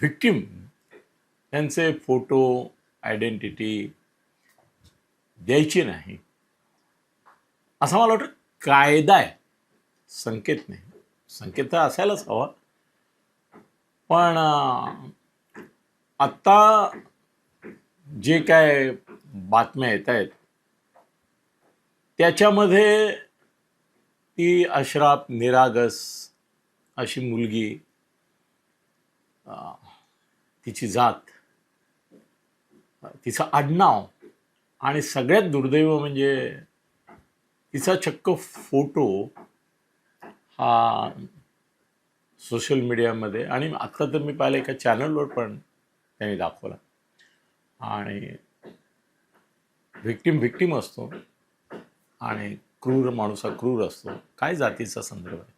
Victim यांचे photo identity द्यायची नाही असं मला वाटतं. कायदा आहे, संकेत नाही. संकेत तर असायलाच हवा. पण आत्ता जे काय बातम्या येत आहेत त्याच्यामध्ये ती अशराफ निरागस अशी मुलगी, तिची जात, तिचं आडनाव आणि सगळ्यात दुर्दैव म्हणजे तिचा चक्क फोटो हा सोशल मीडियामध्ये आणि आत्ता तर मी पाहिलं एका चॅनलवर पण त्यांनी दाखवला. आणि व्हिक्टिम असतो आणि क्रूर माणूस हा क्रूर असतो. काय जातीचा संदर्भ आहे.